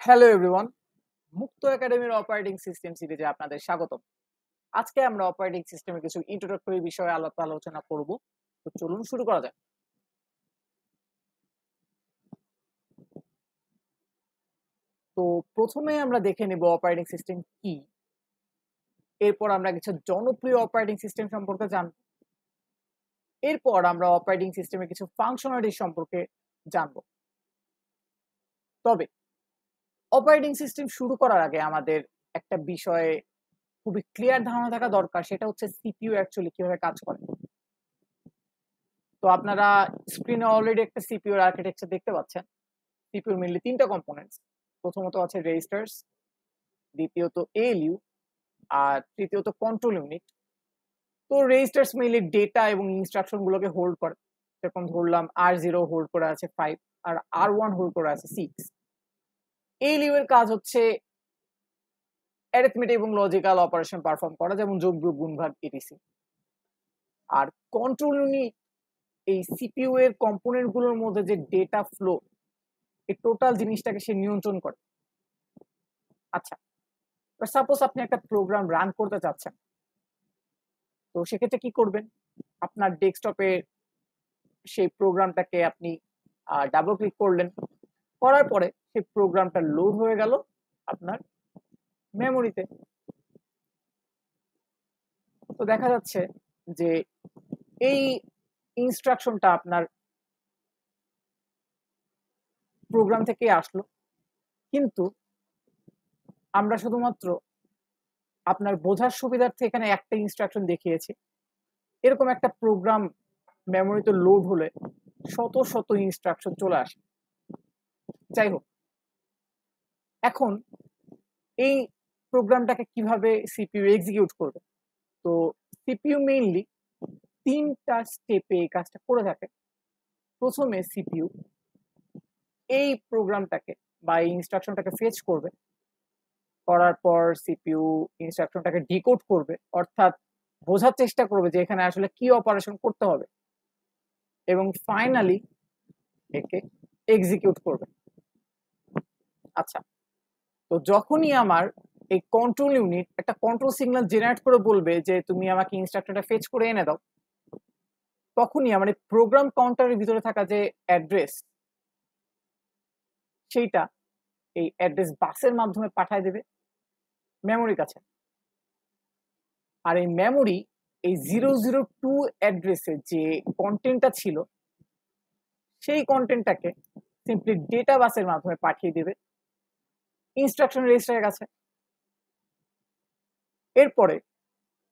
Hello everyone, মুক্ত একাডেমির operating system সিরিজে আপনাদের স্বাগতম। আজকে আমরা অপারেটিং সিস্টেমের কিছু ইন্ট্রোডাক্টরি বিষয়ে আলোচনা করব। তো চলুন শুরু করা যাক। তো প্রথমে আমরা দেখে নেব অপারেটিং সিস্টেম কি। এরপর আমরা কিছু জনপ্রিয় অপারেটিং সিস্টেম সম্পর্কে জানব। এরপর আমরা অপারেটিং সিস্টেমের কিছু ফাংশনালিটি সম্পর্কে জানব। তবে অপারেটিং সিস্টেম শুরু করার আগে আমাদের একটা বিষয়ে খুবই ক্লিয়ার ধারণা থাকা দরকার, সেটা হচ্ছে সিপিইউ অ্যাকচুয়ালি কিভাবে কাজ করে। তো আপনারা স্ক্রিনে অলরেডি একটা সিপিইউর আর্কিটেকচার দেখতে পাচ্ছেন। সিপিইউর মেইনলি তিনটা কম্পোনেন্টস। প্রথমত আছে রেজিস্টার্স, দ্বিতীয়ত এএলইউ, আর তৃতীয়ত কন্ট্রোল ইউনিট। তো রেজিস্টার্স মেইনলি ডেটা এবং ইনস্ট্রাকশন গুলোকে হোল্ড করে। যেরকম ধরলাম R0 হোল্ড করে আছে 5 আর R1 হোল্ড করে আছে 6। এএলইউ এর কাজ হচ্ছে অ্যারিথমেটিক এবং লজিক্যাল অপারেশন পারফর্ম করা, যেমন যোগ বিয়োগ গুণ ভাগ ইটিসি। আর কন্ট্রোল ইউনিট এই সিপিইউ এর কম্পোনেন্ট গুলোর মধ্যে যে ডেটা ফ্লো, এই টোটাল জিনিসটাকে সে নিয়ন্ত্রণ করে। আচ্ছা, সাপোজ আপনি একটা প্রোগ্রাম রান করতে চাচ্ছেন, তো সেক্ষেত্রে কি করবেন? আপনার ডেস্কটপে সেই প্রোগ্রামটাকে আপনি ডাবল ক্লিক করলেন, করার পরে সেই প্রোগ্রামটা লোড হয়ে গেল আপনার মেমোরিতে। তো দেখা যাচ্ছে যে এই ইনস্ট্রাকশনটা আপনার প্রোগ্রাম থেকে আসলো, কিন্তু আমরা শুধুমাত্র আপনার বোঝার সুবিধার্থে এখানে একটা ইনস্ট্রাকশন দেখিয়েছি। এরকম একটা প্রোগ্রাম মেমোরিতে লোড হলে শত শত ইনস্ট্রাকশন চলে আসে। যাই হোক, এখন এই প্রোগ্রামটাকে কিভাবে সিপিইউ এক্সিকিউট করবে? তো সিপিইউ মেইনলি তিনটা স্টেপে এই কাজটা করে থাকে। প্রথমে সিপিইউ এই প্রোগ্রামটাকে বা এই ইনস্ট্রাকশনটাকে ফেচ করবে, করার পর সিপিইউ ইনস্ট্রাকশনটাকে ডিকোড করবে, অর্থাৎ বোঝার চেষ্টা করবে যে এখানে আসলে কি অপারেশন করতে হবে, এবং ফাইনালি একে এক্সিকিউট করবে। আচ্ছা, তো যখনই আমার এই কন্ট্রোল ইউনিট একটা কন্ট্রোল সিগন্যাল জেনারেট করে বলবে যে তুমি আমাকে ইনস্ট্রাকশনটা ফেচ করে এনে দাও, তখনই আমার এই প্রোগ্রাম কাউন্টারের ভিতরে থাকা যে অ্যাড্রেস, সেইটা এই অ্যাড্রেস বাসের মাধ্যমে পাঠায় দেবে মেমোরির কাছে। আর এই মেমোরি এই 002 অ্যাড্রেসে যে কন্টেন্টটা ছিল, সেই কন্টেন্টটাকে সিম্পলি ডেটা বাসের মাধ্যমে পাঠিয়ে দেবে ইনস্ট্রাকশন রেজিস্টারের কাছে। এরপরে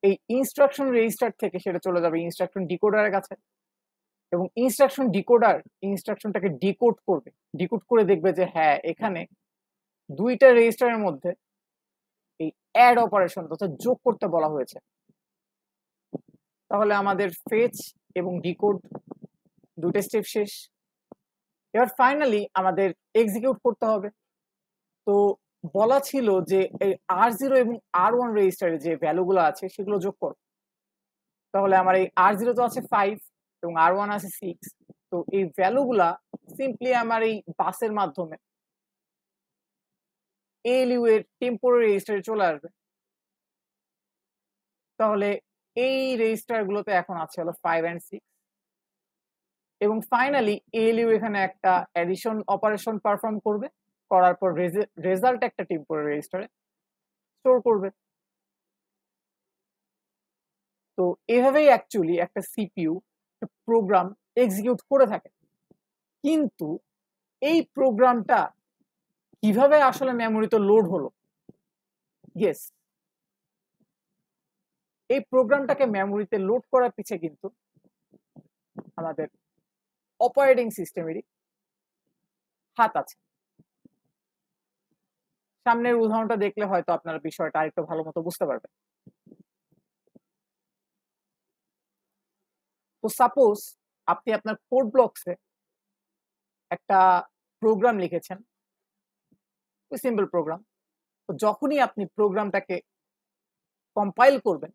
এই ইনস্ট্রাকশন রেজিস্টার থেকে সেটা চলে যাবে ইনস্ট্রাকশন ডিকোডারের কাছে, এবং ইনস্ট্রাকশন ডিকোডার ইনস্ট্রাকশনটাকে ডিকোড করবে। ডিকোড করে দেখবে যে হ্যাঁ, এখানে দুইটা রেজিস্টারের মধ্যে এই অ্যাড অপারেশন অর্থাৎ যোগ করতে বলা হয়েছে। তাহলে আমাদের ফেচ এবং ডিকোড দুটো স্টেপ শেষ। এবার ফাইনালি আমাদের এক্সিকিউট করতে হবে। তো বলা ছিল যে এই R0 এবং R1 রেজিস্টারে যে ভ্যালুগুলো আছে সেগুলো যোগ করো। তাহলে আমার এই R0 তো আছে 5 এবং R1 আছে 6। তো এই ভ্যালুগুলা সিম্পলি আমার এই বাসের মাধ্যমে এএলইউ এর টেম্পোরারি রেজিস্টারে চলে আসবে। তাহলে এই রেজিস্টার গুলোতে এখন আছে হলো 5 and 6, এবং ফাইনালি এএলইউ এখানে একটা অ্যাডিশন অপারেশন পারফর্ম করবে, করার পর রেজাল্ট একটা টেম্পোরারি রেজিস্টারে স্টোর করবে। তো এভাবেই অ্যাকচুয়ালি একটা সিপিইউ প্রোগ্রাম এক্সিকিউট করে থাকে। কিন্তু এই প্রোগ্রামটা কিভাবে আসলে মেমোরিতে লোড হলো? ইয়েস, এই প্রোগ্রামটাকে মেমোরিতে লোড করার পিছে কিন্তু আমাদের অপারেটিং সিস্টেমেরই হাত আছে। সামনের উদাহরণটা দেখলে হয়তো আপনার বিষয়টা আরেকটু ভালো মতো বুঝতে পারবেন। তো সাপোজ আপনি আপনার কোড ব্লকসে একটা প্রোগ্রাম লিখেছেন, সিম্পল প্রোগ্রাম। তো যখনই আপনি প্রোগ্রামটাকে কম্পাইল করবেন,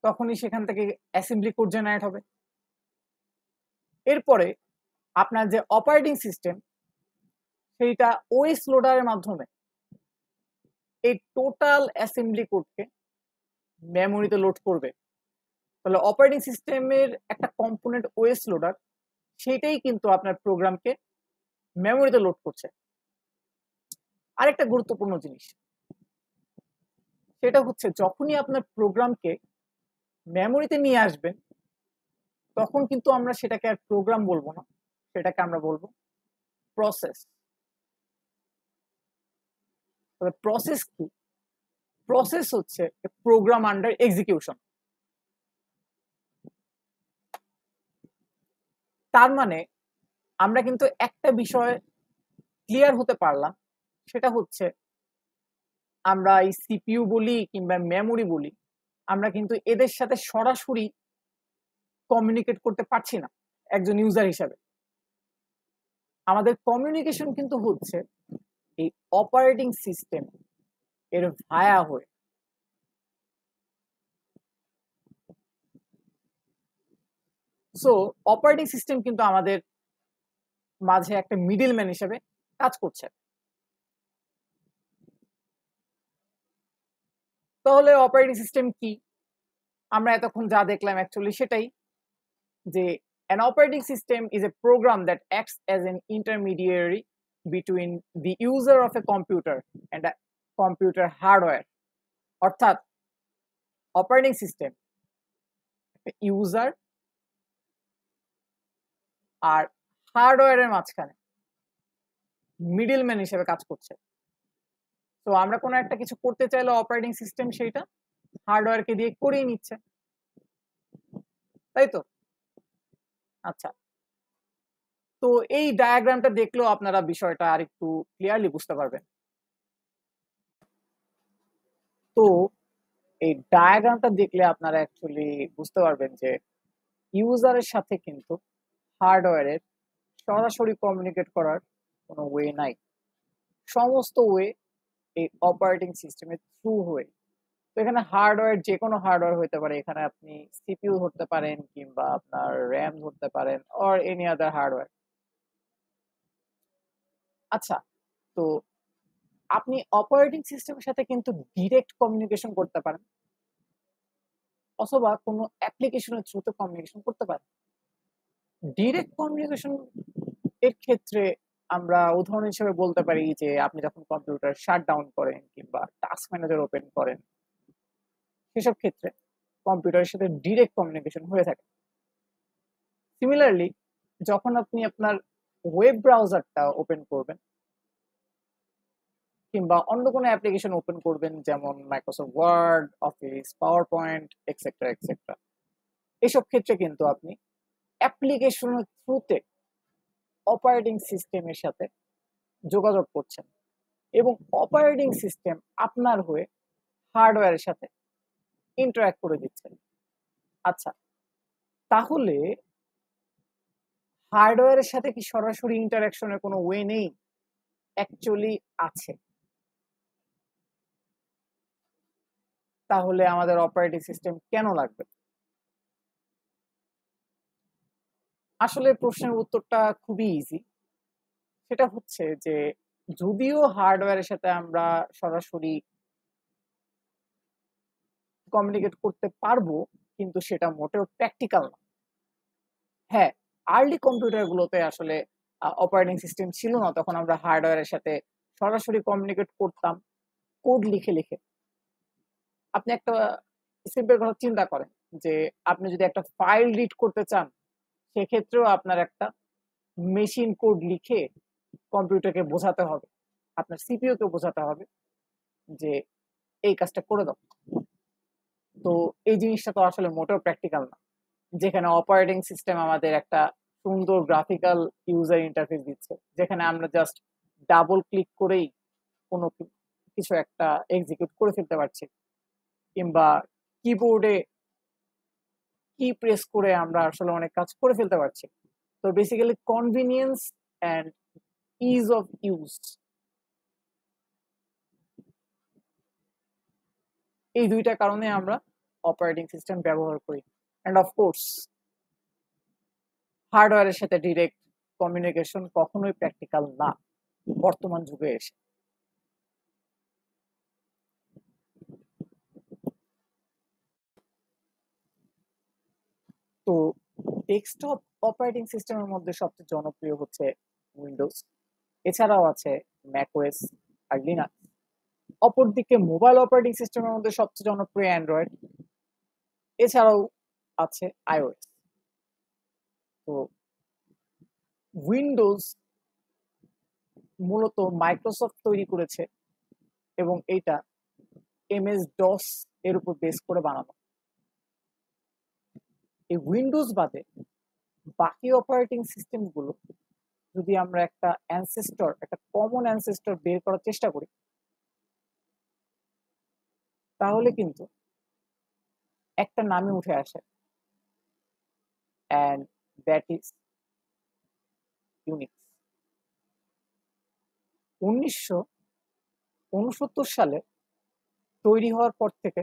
তখনই সেখান থেকে অ্যাসেম্বলি কোড জেনারেট হবে। এরপরে আপনার যে অপারেটিং সিস্টেম, সেইটা ওএস লোডারের মাধ্যমে এই টোটাল অ্যাসেম্বলি কোডকে মেমোরিতে লোড করবে। তাহলে অপারেটিং সিস্টেমের একটা কম্পোনেন্ট ওএস লোডার, সেটাই কিন্তু আপনার প্রোগ্রামকে মেমোরিতে লোড করছে। আরেকটা গুরুত্বপূর্ণ জিনিস, সেটা হচ্ছে যখনই আপনার প্রোগ্রামকে মেমোরিতে নিয়ে আসবেন, তখন কিন্তু আমরা সেটাকে আর প্রোগ্রাম বলবো না, সেটাকে আমরা বলবো প্রসেস। তবে প্রসেস কি? প্রসেস হচ্ছে প্রোগ্রাম আন্ডার এক্সিকিউশন। তার মানে আমরা কিন্তু একটা বিষয় ক্লিয়ার হতে পারলাম, সেটা হচ্ছে আমরা এই সিপিইউ বলি কিংবা মেমোরি বলি, আমরা কিন্তু এদের সাথে সরাসরি কমিউনিকেট করতে পারছি না একজন ইউজার হিসাবে। আমাদের কমিউনিকেশন কিন্তু হচ্ছে এই অপারেটিং সিস্টেম এর ভায়া হয়ে। সো অপারেটিং সিস্টেম কিন্তু আমাদের মাঝে একটা মিডল ম্যান হিসেবে কাজ করছে। তাহলে অপারেটিং সিস্টেম কি? আমরা এতক্ষণ যা দেখলাম অ্যাকচুয়ালি সেটাই, যে an operating system is a program that acts as an intermediary between the user of a computer and a computer hardware। অর্থাৎ অপারেটিং সিস্টেম ইউজার আর হার্ডওয়্যারের মাঝখানে মিডল ম্যান হিসেবে কাজ করছে। তো আমরা কোনো একটা কিছু করতে চাইলে অপারেটিং সিস্টেম সেইটা হার্ডওয়্যারকে দিয়ে করিয়ে নিচ্ছে, তাই তো? আচ্ছা, তো এই ডায়াগ্রামটা দেখলেও আপনারা বিষয়টা আরেকটু ক্লিয়ারলি বুঝতে পারবেন। তো এই ডায়াগ্রামটা দেখলে আপনারা অ্যাকচুয়ালি বুঝতে পারবেন যে ইউজারের সাথে কিন্তু হার্ডওয়্যারের সরাসরি কমিউনিকেট করার কোনো ওয়ে নাই। সমস্ত ওয়ে এই অপারেটিং সিস্টেমের থ্রু হয়ে। তো এখানে হার্ডওয়্যার যে কোনো হার্ডওয়্যার হতে পারে, এখানে আপনি সিপিইউ ধরতে পারেন কিংবা আপনার র্যাম ধরতে পারেন অর এনি আদার হার্ডওয়্যার। আচ্ছা, তো আপনি অপারেটিং সিস্টেমের সাথে কিন্তু ডিরেক্ট কমিউনিকেশন করতে পারেন, অথবা কোনো অ্যাপ্লিকেশনের থ্রুতে কমিউনিকেশন করতে পারেন। ডিরেক্ট কমিউনিকেশন এর ক্ষেত্রে আমরা উদাহরণ হিসেবে বলতে পারি যে আপনি যখন কম্পিউটার শাট ডাউন করেন কিংবা টাস্ক ম্যানেজার ওপেন করেন, সেসব ক্ষেত্রে কম্পিউটারের সাথে ডিরেক্ট কমিউনিকেশন হয়ে থাকে। সিমিলারলি যখন আপনি আপনার ওয়েব ব্রাউজারটা ওপেন করবেন কিংবা অন্য কোনো অ্যাপ্লিকেশন ওপেন করবেন, যেমন Microsoft Word, Office, PowerPoint etcetera etcetera, এসব ক্ষেত্রে কিন্তু আপনি অ্যাপ্লিকেশনের থ্রুতে অপারেটিং সিস্টেমের সাথে যোগাযোগ করছেন এবং অপারেটিং সিস্টেম আপনার হয়ে হার্ডওয়্যারের সাথে ইন্টারঅ্যাক্ট করে দিচ্ছেন। আচ্ছা, তাহলে হার্ডওয়্যারের সাথে কি সরাসরি ইন্টারঅ্যাকশনের কোনো ওয়ে নেই? অ্যাকচুয়ালি আছে। তাহলে আমাদের অপারেটিং সিস্টেম কেন লাগবে? আসলে প্রশ্নের উত্তরটা খুবই ইজি। সেটা হচ্ছে যে যদিও হার্ডওয়্যারের সাথে আমরা সরাসরি কমিউনিকেট করতে পারবো, কিন্তু সেটা মোটেও প্র্যাকটিক্যাল না। হ্যাঁ, আর্লি কম্পিউটারগুলোতে আসলে অপারেটিং সিস্টেম ছিল না, তখন আমরা হার্ডওয়্যারের সাথে সরাসরি কমিউনিকেট করতাম কোড লিখে লিখে। আপনি একটা সিম্পল কথা চিন্তা করেন যে আপনি যদি একটা ফাইল রিড করতে চান, সেক্ষেত্রেও আপনার একটা মেশিন কোড লিখে কম্পিউটারকে বোঝাতে হবে, আপনার সিপিইউ কে বোঝাতে হবে যে এই কাজটা করে দাও। তো এই জিনিসটা তো আসলে মোটেও প্র্যাকটিক্যাল না, যেখানে অপারেটিং সিস্টেম আমাদের একটা সুন্দর গ্রাফিক্যাল ইউজার ইন্টারফেস দিচ্ছে, যেখানে আমরা জাস্ট ডাবল ক্লিক করেই কোনো কিছু একটা এক্সিকিউট করে ফেলতে পারছি, কিংবা কিবোর্ডে কি প্রেস করে আমরা আসলে অনেক কাজ করে ফেলতে পারছি। তো basically convenience and is of use, এই দুইটা কারণে আমরা অপারেটিং সিস্টেম ব্যবহার করি। অ্যান্ড অফকোর্স হার্ডওয়্যারের সাথে ডিরেক্ট কমিউনিকেশন কখনোই প্র্যাকটিক্যাল না। বর্তমান যুগে এসে। তো ডেস্কটপ অপারেটিং সিস্টেমের মধ্যে সবচেয়ে জনপ্রিয় হচ্ছে উইন্ডোজ, এছাড়াও আছে ম্যাকওএস আর লিনাক্স। অপরদিকে মোবাইল অপারেটিং সিস্টেমের মধ্যে সবচেয়ে জনপ্রিয় অ্যান্ড্রয়েড, এছাড়াও আছে আইওএস। তো উইন্ডোজ মূলত মাইক্রোসফট তৈরি করেছে এবং এইটা এমএস ডস এর উপর বেস করে বানানো। এই উইন্ডোজ বাদে বাকি অপারেটিং সিস্টেমগুলো যদি আমরা একটা কমন অ্যানসেস্টর বের করার চেষ্টা করি, তাহলে কিন্তু একটা নামে উঠে আসে, and that is ইউনিক্স। 1969 সালে তৈরি হওয়ার পর থেকে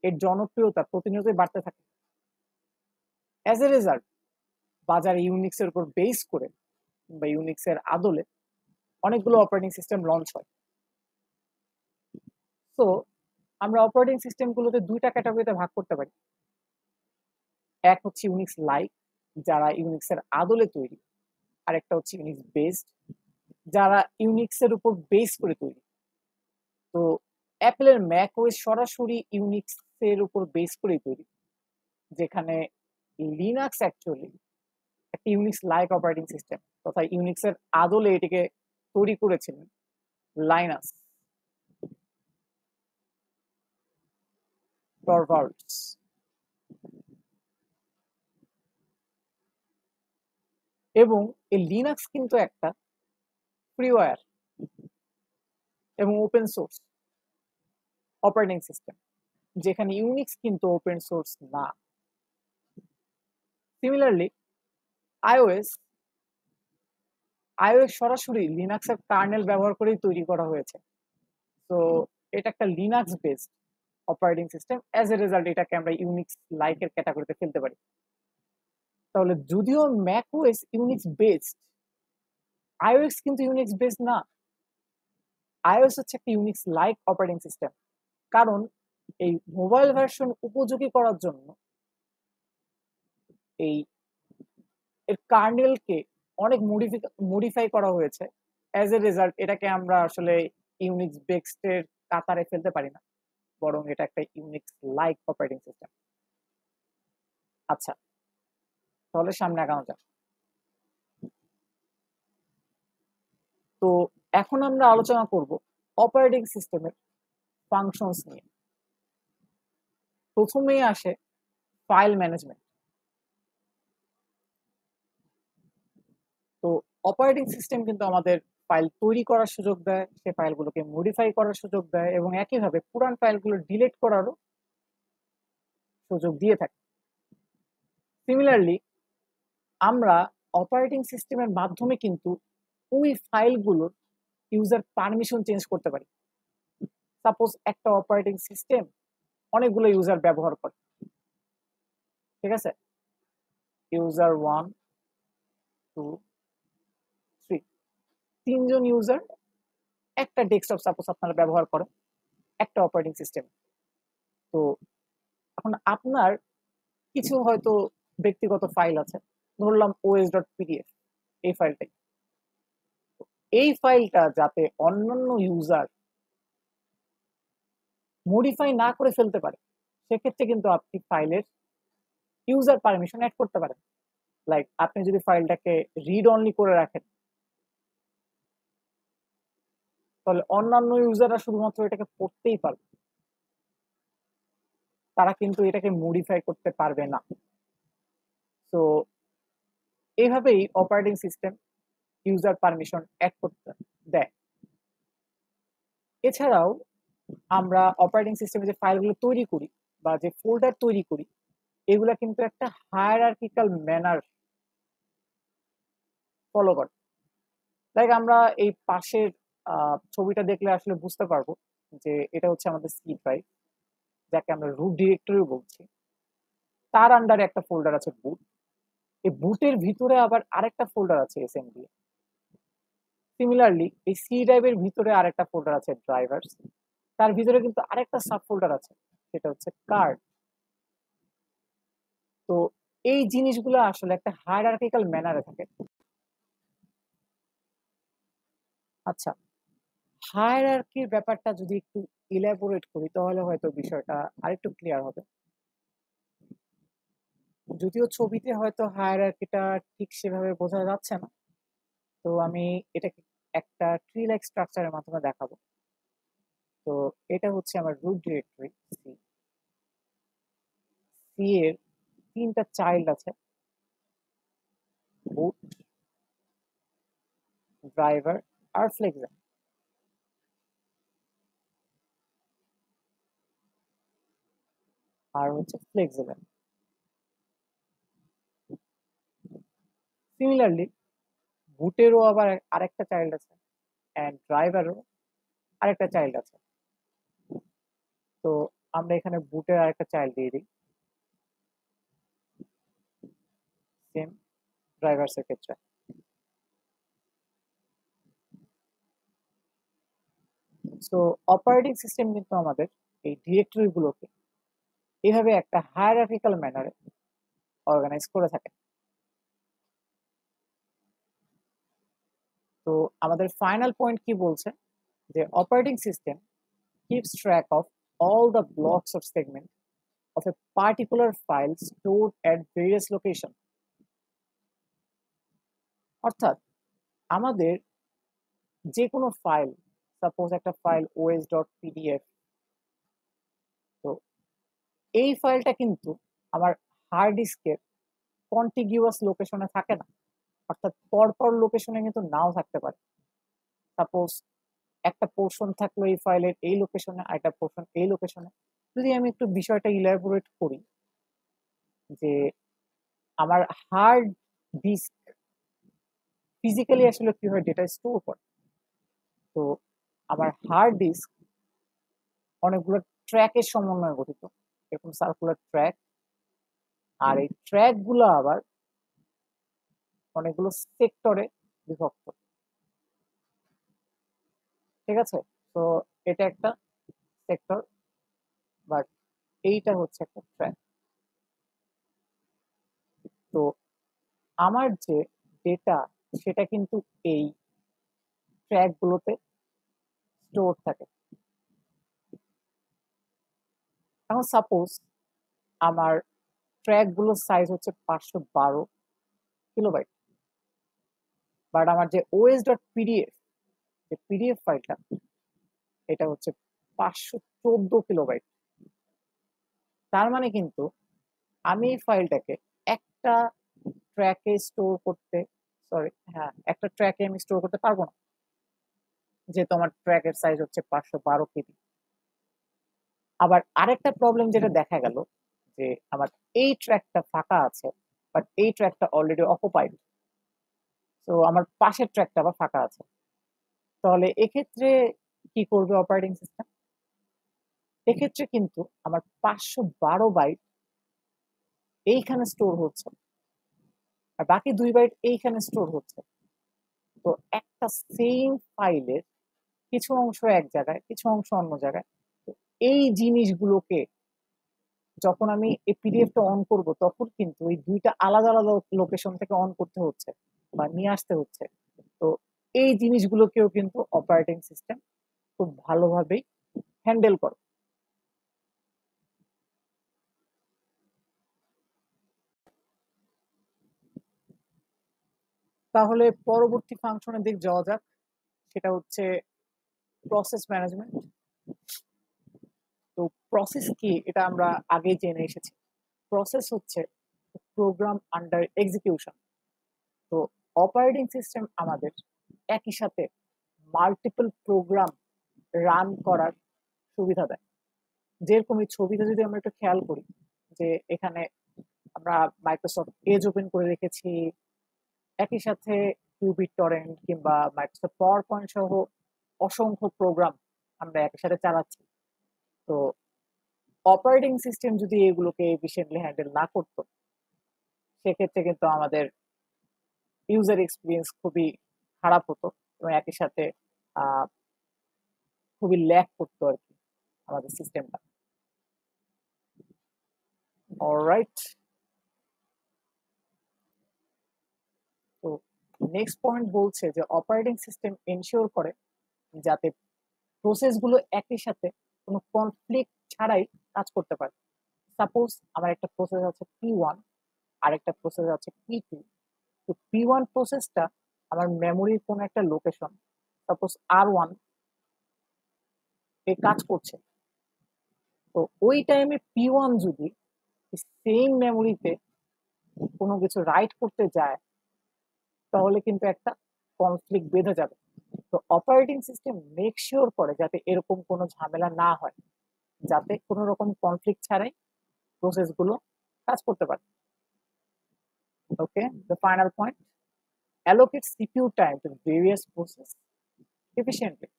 এর জনপ্রিয়তা প্রতিনিয়তই বাড়তে থাকে। অ্যাজ এ রেজাল্ট বাজারে ইউনিক্সের উপর বেস করে বা ইউনিক্সের আদলে অনেকগুলো অপারেটিং সিস্টেম লঞ্চ হয়। তো আমরা অপারেটিং সিস্টেমগুলোতে দুইটা ক্যাটাগরিতে ভাগ করতে পারি। এক হচ্ছে ইউনিক্স লাইক, যারা ইউনিক্সের আদলে তৈরি, আর একটা হচ্ছে ইউনিক্স বেসড, যারা ইউনিক্সের উপর বেস করে তৈরি। তো অ্যাপেলের ম্যাকওএস সরাসরি ইউনিক্সের উপর বেস করেই তৈরি, যেখানে লিনাক্স অ্যাকচুয়ালি একটা ইউনিক্স লাইক অপারেটিং সিস্টেম, তথা ইউনিক্সের আদলে এটিকে তৈরি করেছিলেন লাইনাস টরভাল্ডস। এবং এই লিনাক্স কিন্তু একটা ফ্রিওয়্যার এবং ওপেন সোর্স অপারেটিং সিস্টেম, যেখানে ইউনিক্স কিন্তু ওপেন সোর্স না। সিমিলারলি আইওএস সরাসরি লিনাক্সের কার্নেল ব্যবহার করেই তৈরি করা হয়েছে। তো এটা একটা Linux based operating system, as a result এটাকে আমরা ইউনিক্স লাইকের ক্যাটাগরিতে ফেলতে পারি। তাহলে যদিও ম্যাকওএস ইউনিক্স বেসড, আইওএস কিন্তু ইউনিক্স বেসড না। আইওএস হচ্ছে একটা ইউনিক্স লাইক অপারেটিং সিস্টেম, কারণ এই মোবাইল ভার্সন উপযোগী করার জন্য এই এর কার্নেলকে অনেক মডিফাই করা হয়েছে। অ্যাজ এ রেজাল্ট এটাকে আমরা আসলে ইউনিক্স বেসড এর কাতারে ফেলতে পারি না, বরং এটা একটা ইউনিক্স লাইক অপারেটিং সিস্টেম। আচ্ছা, তাহলে সামনে আগানো যাক। তো এখন আমরা আলোচনা করব অপারেটিং সিস্টেমের ফাংশনস নিয়ে। প্রথমেই আসে ফাইল ম্যানেজমেন্ট। তো অপারেটিং সিস্টেম কিন্তু আমাদের ফাইল তৈরি করার সুযোগ দেয়, সে ফাইলগুলোকে মডিফাই করার সুযোগ দেয়, এবং একইভাবে পুরান ফাইলগুলো ডিলিট করারও সুযোগ দিয়ে থাকে। সিমিলারলি আমরা অপারেটিং সিস্টেমের মাধ্যমে কিন্তু ওই ফাইলগুলোর ইউজার পারমিশন চেঞ্জ করতে পারি। সাপোজ একটা অপারেটিং সিস্টেম অনেকগুলো ইউজার ব্যবহার করে, ঠিক আছে, ইউজার 1 2 3, তিনজন ইউজার একটা ডেস্কটপ সাপোজ আপনারা ব্যবহার করেন একটা অপারেটিং সিস্টেম। তো এখন আপনার কিছু হয়তো ব্যক্তিগত ফাইল আছে, ধরলাম os.pdf, এই ফাইলটাই। এই ফাইলটা যাতে অন্যান্য ইউজার মডিফাই না করে ফেলতে পারে, সেক্ষেত্রে কিন্তু আপনি ফাইলের ইউজার পারমিশন অ্যাড করতে পারেন। লাইক আপনি যদি ফাইলটাকে রিড অনলি করে রাখেন, তাহলে অন্যান্য ইউজাররা শুধুমাত্র এটাকে পড়তেই পারবে, তারা কিন্তু এটাকে মডিফাই করতে পারবে না। তো এইভাবেই operating system user permission add করতে দেয়। এছাড়াও আমরা অপারেটিং সিস্টেমে যে ফাইলগুলো তৈরি করি বা যে ফোল্ডার তৈরি করি, এগুলা কিন্তু একটা হায়ারার্কিক্যাল ম্যানার ফলো করে। লাইক আমরা এই পাশের ছবিটা দেখলে আসলে বুঝতে পারবো যে এটা হচ্ছে আমাদের সি ড্রাইভ, যাকে আমরা রুট ডিরেক্টরি বলছি। তার আন্ডারে একটা ফোল্ডার আছে বুট, এই বুটের ভিতরে আবার আরেকটা ফোল্ডার আছে এসএমডি। সিমিলারলি এই সি ড্রাইভের ভিতরে আরেকটা ফোল্ডার আছে ড্রাইভার্স, তার ভিতরে কিন্তু আরেকটা সাব ফোল্ডার আছে, সেটা হচ্ছে কার্ড। তো এই জিনিসগুলো আসলে একটা হায়ারার্কিক্যাল ম্যানারে থাকে। আচ্ছা, হায়ারার্কির ব্যাপারটা যদি একটু ইলাবোরেট করি তাহলে হয়তো বিষয়টা আরেকটু ক্লিয়ার হবে। যদিও ছবিতে হয়তো হায়ারার্কিটা ঠিক সেভাবে বোঝা যাচ্ছে না, তো আমি এটাকে একটা ট্রি লাইক স্ট্রাকচারের মাধ্যমে দেখাবো। তো এটা হচ্ছে আমার রুট ডিরেক্টরি সি। সি এর 3টা চাইল্ড আছে, বুট, ড্রাইভার আর ফ্লেক্সিবল। আর হচ্ছে ফ্লেক্সিবল। সিমিলারলি বুটেরও আবার আরেকটা চাইল্ড আছে, অ্যান্ড ড্রাইভারও আরেকটা চাইল্ড আছে। তো আমরা এখানে বুটের আরেকটা চাইল্ড দিয়ে দিই, সেম ড্রাইভার্সের ক্ষেত্রে। সো অপারেটিং সিস্টেম কিন্তু আমাদের এই ডিরেক্টরি গুলোকে এভাবে একটা হায়ারার্কিক্যাল ম্যানারে অর্গানাইজ করে থাকে। তো আমাদের ফাইনাল পয়েন্ট কি বলছে, যে operating system keeps track of all the blocks or segment of a particular file stored at various location। অর্থাৎ আমাদের যে কোনো ফাইল, সাপোজ একটা ফাইল os.pdf, তো এই ফাইলটা কিন্তু আমার হার্ড ডিস্কের কন্টিগিউয়াস লোকেশনে থাকে না, অর্থাৎ পরপর লোকেশনে কিন্তু নাও থাকতে পারে। সাপোজ একটা পোর্শন থাকলো এই ফাইলের এই লোকেশনে, আর একটা পোর্শন এই লোকেশনে। যদি আমি একটু বিষয়টা ইলাবোরেট করি, যে আমার হার্ড ডিস্ক ফিজিক্যালি আসলে কিভাবে ডেটা স্টোর করে। তো আমার হার্ড ডিস্ক অনেকগুলো ট্র্যাকের সমন্বয়ে গঠিত, এরকম সার্কুলার ট্র্যাক। আর এই ট্র্যাক গুলো আবার অনেকগুলো সেক্টরে বিভক্ত, ঠিক আছে? তো এটা একটা সেক্টর, বাট এইটা হচ্ছে একটা ট্র্যাক। তো আমার যে ডেটা সেটা কিন্তু এই ট্র্যাক গুলোতে স্টোর থাকে। এখন সাপোজ আমার ট্র্যাক গুলোর সাইজ হচ্ছে 512 কিলোবাইট, বাট আমার যে os.pdf, যে পিডিএফ ফাইলটা, এটা হচ্ছে 514 কিলোবাইট। তার মানে কিন্তু আমি এই ফাইলটাকে একটা ট্র্যাকে স্টোর করতে, সরি হ্যাঁ, একটা ট্র্যাকে আমি স্টোর করতে পারবো না, যেহেতু আমার ট্র্যাকের সাইজ হচ্ছে 512 কিবি। আবার আরেকটা প্রবলেম যেটা দেখা গেল, যে আমার এই ট্র্যাকটা ফাঁকা আছে, বাট এই ট্র্যাকটা অলরেডি অকুপাইড। তো আমার পাশের ট্র্যাকটা আবার ফাঁকা আছে। তাহলে এক্ষেত্রে কি করবে অপারেটিং সিস্টেম? এক্ষেত্রে কিন্তু আমার 512 বাইট এইখানে স্টোর হচ্ছে, আর বাকি 2 বাইট এইখানে স্টোর হচ্ছে। তো একটা সেম ফাইলের কিছু অংশ এক জায়গায়, কিছু অংশ অন্য জায়গায়। তো এই জিনিসগুলোকে যখন আমি এই পিডিএফটা অন করব, তখন কিন্তু এই দুইটা আলাদা আলাদা লোকেশন থেকে অন করতে হচ্ছে বা নিয়ে আসতে হচ্ছে। তো এই জিনিসগুলোকেও কিন্তু অপারেটিং সিস্টেম খুব ভালোভাবেই হ্যান্ডেল করে। তাহলে পরবর্তী ফাংশনের দিক যাওয়া যাক, সেটা হচ্ছে প্রসেস ম্যানেজমেন্ট। তো প্রসেস কি এটা আমরা আগে জেনে এসেছি। প্রসেস হচ্ছে প্রোগ্রাম আন্ডার এক্সিকিউশন। তো অপারেটিং সিস্টেম আমাদের একই সাথে মাল্টিপল প্রোগ্রাম রান করার সুবিধা দেয়। যেরকম এই ছবিতে যদি আমরা একটু খেয়াল করি, যে এখানে আমরা মাইক্রোসফট এজ ওপেন করে রেখেছি, একই সাথে কিউবিট টরেন্ট কিংবা মাইক্রোসফট পাওয়ার পয়েন্ট সহ অসংখ্য প্রোগ্রাম আমরা একই সাথে চালাচ্ছি। তো অপারেটিং সিস্টেম যদি এগুলোকে এফিশিয়েন্টলি হ্যান্ডেল না করতো, সেক্ষেত্রে কিন্তু আমাদের ইউজার এক্সপিরিয়েন্স খুবই খারাপ হতো। এবং একই সাথে খুবই ল্যাগ করতো আর কি আমাদের সিস্টেমটা। অলরাইট, তো নেক্সট পয়েন্ট বলছে যে অপারেটিং সিস্টেম এনশিওর করে যাতে প্রসেসগুলো একই সাথে কোনো কনফ্লিক্ট ছাড়াই কাজ করতে পারে। সাপোজ আমার একটা প্রসেস আছে P1 আর একটা প্রসেস আছে P2। তো P1 প্রসেসটা আমার মেমোরির কোনো একটা লোকেশন সাপোজ R1 এ কাজ করছে। তো ওই টাইমে P1 যদি সেম মেমোরিতে কোনো কিছু রাইট করতে যায় তাহলে কিন্তু একটা কনফ্লিক্ট বেঁধে যাবে। তো অপারেটিং সিস্টেম মেক শিওর করে যাতে এরকম কোনো ঝামেলা না হয়, যাতে কোনো রকম কনফ্লিক্ট ছাড়াই প্রসেসগুলো কাজ করতে পারে। Okay, the final point, allocate CPU time to various process efficiently.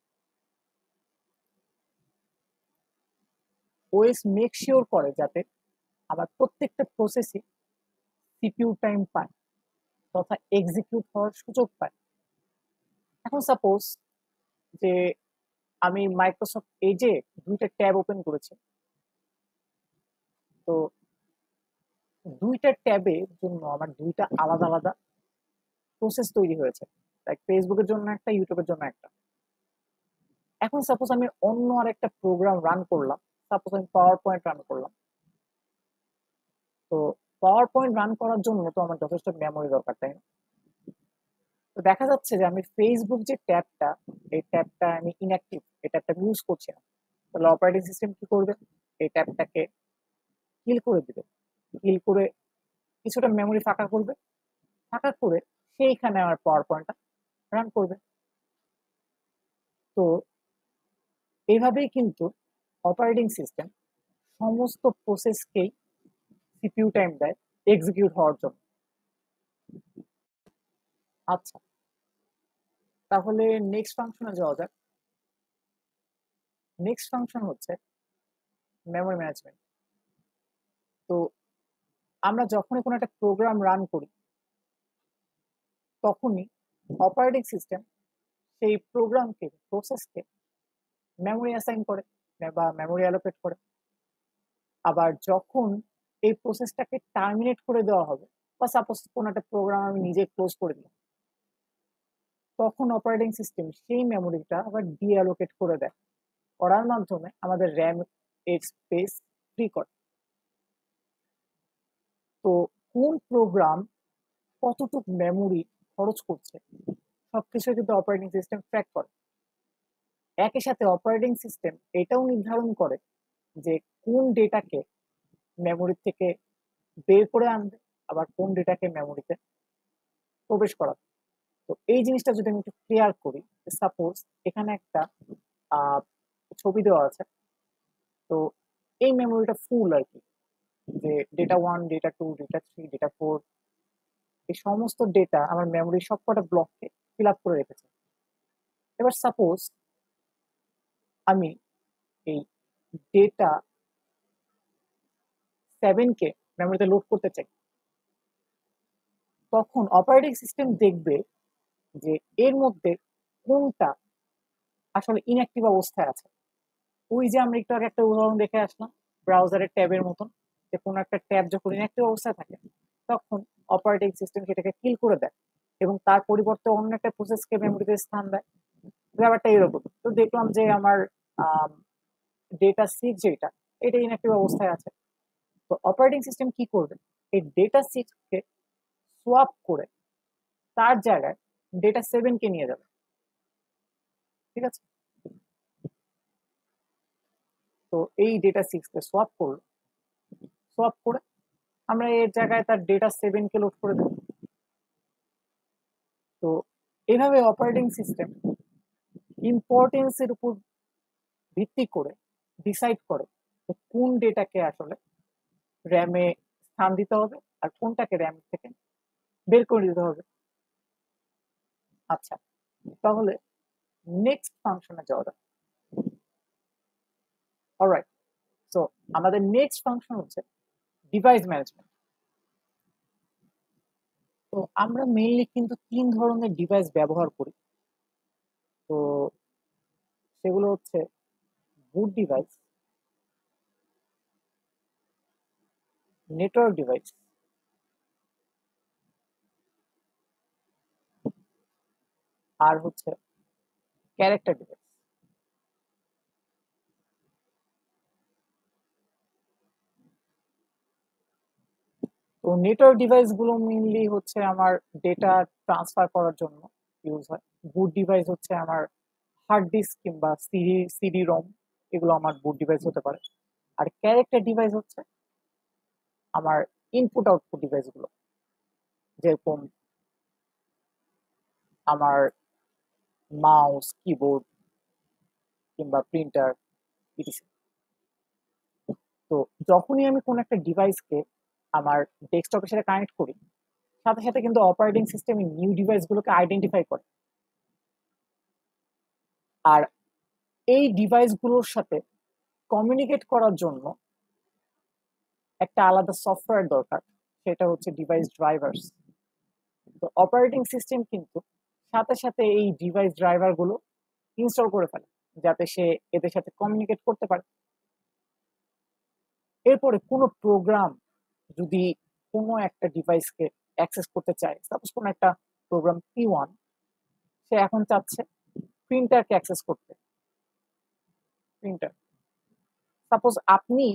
OS make sure করে যাতে আমার প্রত্যেকটা প্রসেসই সিপিইউ টাইম পায় তথা এক্সিকিউট হওয়ার সুযোগ পায়। এখন সাপোজ যে আমি মাইক্রোসফট এজে দুইটা ট্যাব ওপেন করেছি, তো দুইটা ট্যাবের জন্য আমার দুইটা আলাদা আলাদা প্রসেস তৈরি হয়েছে, লাইক ফেসবুকের জন্য একটা, ইউটিউবের জন্য একটা। এখন সাপোজ আমি অন্য আর একটা প্রোগ্রাম রান করলাম, সাপোজ আমি পাওয়ার পয়েন্ট রান করলাম। তো পাওয়ার পয়েন্ট রান করার জন্য তো আমার যথেষ্ট মেমোরি দরকার, তাই না? তো দেখা যাচ্ছে যে আমি ফেসবুক যে ট্যাবটা, এই ট্যাবটা আমি ইনঅ্যাক্টিভ, এই ট্যাবটা ইউজ করছি না। তাহলে অপারেটিং সিস্টেম কি করবে? এই ট্যাবটাকে কিল করে দিবে, কিল করে কিছুটা মেমোরি ফাঁকা করবে, ফাঁকা করে সেইখানে আমার পাওয়ার পয়েন্টটা রান করবে। তো এইভাবেই কিন্তু অপারেটিং সিস্টেম সমস্ত প্রসেসকেই সিপিইউ টাইম দেয় এক্সিকিউট হওয়ার জন্য। আচ্ছা, তাহলে নেক্সট ফাংশনে যাওয়া যাক। নেক্সট ফাংশন হচ্ছে মেমোরি ম্যানেজমেন্ট। তো আমরা যখনই কোনো একটা প্রোগ্রাম রান করি তখনই অপারেটিং সিস্টেম সেই প্রোগ্রামকে, প্রসেসকে মেমোরি অ্যাসাইন করে বা মেমোরি অ্যালোকেট করে। আবার যখন এই প্রসেসটাকে টার্মিনেট করে দেওয়া হবে, বা সাপোজ কোনো একটা প্রোগ্রাম আমি নিজে ক্লোজ করে দিলাম, তখন অপারেটিং সিস্টেম সেই মেমোরিটা আবার ডিঅ্যালোকেট করে দেয়, করার মাধ্যমে আমাদের র্যাম এর স্পেস ফ্রি করে। তো কোন প্রোগ্রাম কতটুকু মেমোরি খরচ করছে সবকিছু কিন্তু অপারেটিং সিস্টেম ট্র্যাক করে। একই সাথে অপারেটিং সিস্টেম এটাও নির্ধারণ করে যে কোন ডেটাকে মেমোরি থেকে বের করে আনবে, আবার কোন ডেটাকে মেমোরিতে প্রবেশ করাবে। তো এই জিনিসটা যদি আমি একটু ক্লিয়ার করি, সাপোজ এখানে একটা ছবি দেওয়া আছে, তো এই মেমোরিটা ফুল আর কি, যে ডেটা 1, ডেটা 2, ডেটা 3, ডেটা 4, এই সমস্ত ডেটা আমার মেমোরির সবকটা ব্লককে ফিল আপ করে রেখেছে। এবার সাপোজ আমি এই ডেটা 7কে মেমোরিতে লোড করতে চাই, তখন অপারেটিং সিস্টেম দেখবে যে এর মধ্যে কোনটা আসলে ইনঅ্যাক্টিভ অবস্থায় আছে। ওই যে আমরা একটু আগে একটা উদাহরণ দেখে আসলাম ব্রাউজারের ট্যাবের মতন, যে কোনো একটা ট্যাব যখন ইনঅ্যাক্টিভ অবস্থায় থাকে তখন অপারেটিং সিস্টেম সেটাকে কিল করে দেয় এবং তার পরিবর্তে অন্য একটা প্রসেসকে মেমোরিতে স্থান দেয়। ব্যাপারটা এরকম। তো দেখলাম যে আমার ডেটা 6 যেটা, এটা ইনঅ্যাক্টিভ অবস্থায় আছে। তো অপারেটিং সিস্টেম কি করবে? এই ডেটা 6কে সোয়াপ করে তার জায়গায় ডেটা 7কে নিয়ে যাবে। ঠিক আছে? তো এই ডেটা 6কে সোয়াপ করলো, সোয়াপ করে আমরা এর জায়গায় তার ডেটা 7কে লোড করে দেব। তো এইভাবে অপারেটিং সিস্টেম ইম্পর্টেন্সের উপর ভিত্তি করে ডিসাইড করে কোন ডেটাকে আসলে র্যামে স্থান দিতে হবে আর কোনটাকে র্যাম থেকে বের করে দিতে হবে। আচ্ছা, তাহলে নেক্সট ফাংশনে যাওয়া যাক। অলরাইট, সো আমাদের নেক্সট ফাংশন হচ্ছে ডিভাইস ম্যানেজমেন্ট। তো আমরা মেইনলি কিন্তু 3 ধরনের ডিভাইস ব্যবহার করি। তো সেগুলো হচ্ছে বুট ডিভাইস, নেটওয়ার্ক ডিভাইস, আর হচ্ছে ক্যারেক্টার ডিভাইস। তো নেটওয়ার্ক ডিভাইস গুলো মেইনলি হচ্ছে আমার ডেটা ট্রান্সফার করার জন্য ইউজ হয়। বুট ডিভাইস হচ্ছে আমার হার্ড ডিস্ক কিংবা সিডি রম, এগুলো আমার বুট ডিভাইস হতে পারে। আর ক্যারেক্টার ডিভাইস হচ্ছে আমার ইনপুট আউটপুট ডিভাইস গুলো, যেরকম আমার মাউস, কিবোর্ড কিংবা প্রিন্টার ইত্যাদি। তো যখনই আমি কোনো একটা ডিভাইসকে আমার ডেস্কটপের সাথে কানেক্ট করি, সাথে সাথে কিন্তু অপারেটিং সিস্টেম নিউ ডিভাইসগুলোকে আইডেন্টিফাই করে। আর এই ডিভাইসগুলোর সাথে কমিউনিকেট করার জন্য একটা আলাদা সফটওয়্যার দরকার, সেটা হচ্ছে ডিভাইস ড্রাইভার্স। তো অপারেটিং সিস্টেম কিন্তু সাথে সাথে এই ডিভাইস ড্রাইভার গুলো ইনস্টল করে ফেলে, যাতে সে এদের সাথে কমিউনিকেট করতে পারে। এরপরে কোনো প্রোগ্রাম যদি কোনো একটা ডিভাইসকে অ্যাক্সেস করতে চায়, সাপোজ কোনো একটা প্রোগ্রাম P1, সে এখন চাচ্ছে প্রিন্টারকে অ্যাক্সেস করতে। প্রিন্টার, সাপোজ আপনি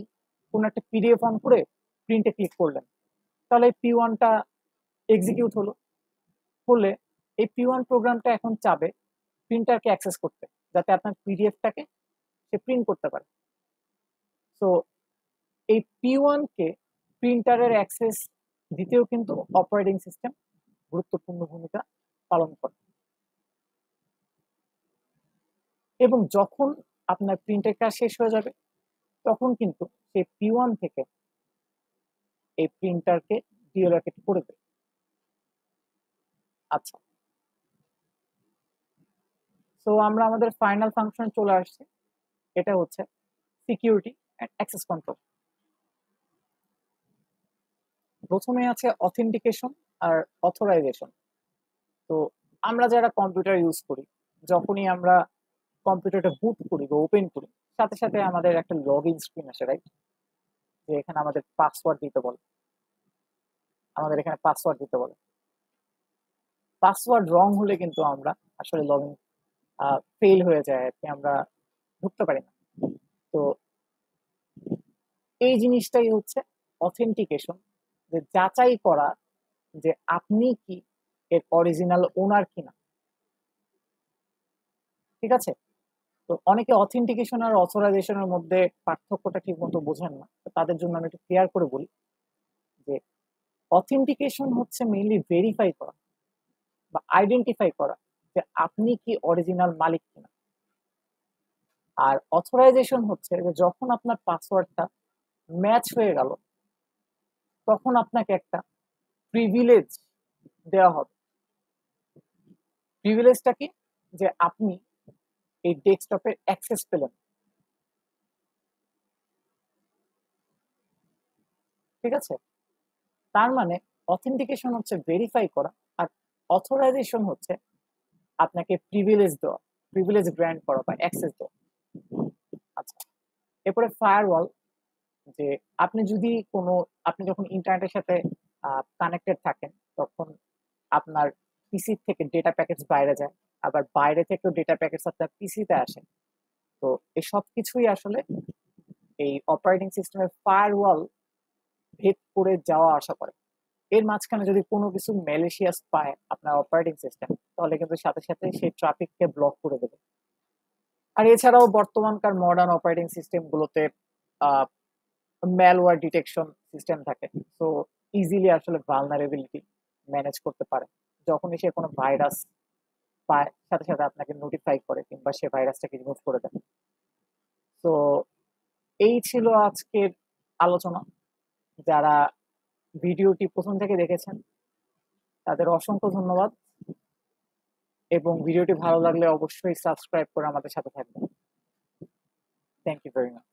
কোনো একটা পিডিএফ অন করে প্রিন্টে ক্লিক করলেন, তাহলে P1টা এক্সিকিউট হলো। হলে এই P1 প্রোগ্রামটা এখন চাবে প্রিন্টারকে অ্যাক্সেস করতে, যাতে আপনার পিডিএফটাকে সে প্রিন্ট করতে পারে। তো এই P1 কে প্রিন্টারের অ্যাক্সেস দিতেও কিন্তু অপারেটিং সিস্টেম গুরুত্বপূর্ণ ভূমিকা পালন করে। এবং যখন আপনার প্রিন্টের কাজ শেষ হয়ে যাবে, তখন কিন্তু সেই P1 থেকে এই প্রিন্টারকে ডিলোকেট করে দেবে। আচ্ছা, তো আমরা আমাদের ফাইনাল ফাংশন চলে আসছি, এটা হচ্ছে সিকিউরিটি এন্ড অ্যাক্সেস কন্ট্রোল। প্রথমে আছে অথেন্টিকেশন আর অথরাইজেশন। তো আমরা যারা কম্পিউটার ইউজ করি, যখনই আমরা কম্পিউটারটা বুট করি বা ওপেন করি, সাথে সাথে আমাদের একটা লগ ইন স্ক্রিন আসে, রাইট? যে এখানে আমাদের পাসওয়ার্ড দিতে বলে, আমাদের এখানে পাসওয়ার্ড দিতে বলে। পাসওয়ার্ড রং হলে কিন্তু আমরা আসলে লগ ইন ফেল হয়ে যায় আর কি, আমরা ঢুকতে পারি না। তো এই জিনিসটাই হচ্ছে অথেন্টিকেশন, যে যাচাই করা যে আপনি কি এর অরিজিনাল ওনার কিনা। ঠিক আছে? তো অনেকে অথেন্টিকেশন আর অথরাইজেশনের মধ্যে পার্থক্যটা ঠিক মতো বোঝেন না, তো তাদের জন্য আমি একটু ক্লিয়ার করে বলি যে অথেন্টিকেশন হচ্ছে মেইনলি ভেরিফাই করা বা আইডেন্টিফাই করা যে আপনি কি অরিজিনাল মালিক কিনা। আর অথরাইজেশন হচ্ছে যে যখন আপনার পাসওয়ার্ডটা ম্যাচ হয়ে গেল, তখন আপনাকে একটা প্রিভিলেজ দেওয়া হবে। প্রিভিলেজটা কি? যে আপনি এই ডেস্কটপের অ্যাক্সেস পেলেন। ঠিক আছে? তার মানে অথেন্টিকেশন হচ্ছে ভেরিফাই করা, আর অথরাইজেশন হচ্ছে আপনাকে প্রিভিলেজ দেওয়া, প্রিভিলেজ গ্র্যান্ট করা বা অ্যাক্সেস দেওয়া। আচ্ছা, এরপরে ফায়ারওয়াল, যে আপনি যদি কোনো, আপনি যখন ইন্টারনেটের সাথে কানেক্টেড থাকেন, তখন আপনার পিসি থেকে ডেটা প্যাকেটস বাইরে যায়, আবার বাইরে থেকেও ডেটা প্যাকেটস আপনার পিসিতে আসে। তো এই সব কিছুই আসলে এই অপারেটিং সিস্টেমের ফায়ারওয়াল ভেদ করে যাওয়া আসা করে। এর মাঝখানে যদি কোনো কিছু ম্যালিশিয়াস পায় আপনার অপারেটিং সিস্টেম, তাহলে কিন্তু সাথে সাথে সেই ট্রাফিককে ব্লক করে দেবে। আর এছাড়াও বর্তমানকার মডার্ন অপারেটিং সিস্টেম গুলোতে ম্যালওয়্যার ডিটেকশন সিস্টেম থাকে, তো ইজিলি আসলে ভালনারেবিলিটি ম্যানেজ করতে পারে। যখনই সে কোনো ভাইরাস পায়, সাথে সাথে আপনাকে নোটিফাই করে কিংবা সে ভাইরাসটাকে রিমুভ করে দেয়। তো এই ছিল আজকের আলোচনা। যারা ভিডিওটি প্রথম থেকে দেখেছেন তাদের অসংখ্য ধন্যবাদ, এবং ভিডিওটি ভালো লাগলে অবশ্যই সাবস্ক্রাইব করে আমাদের সাথে থাকবেন। Thank you very much.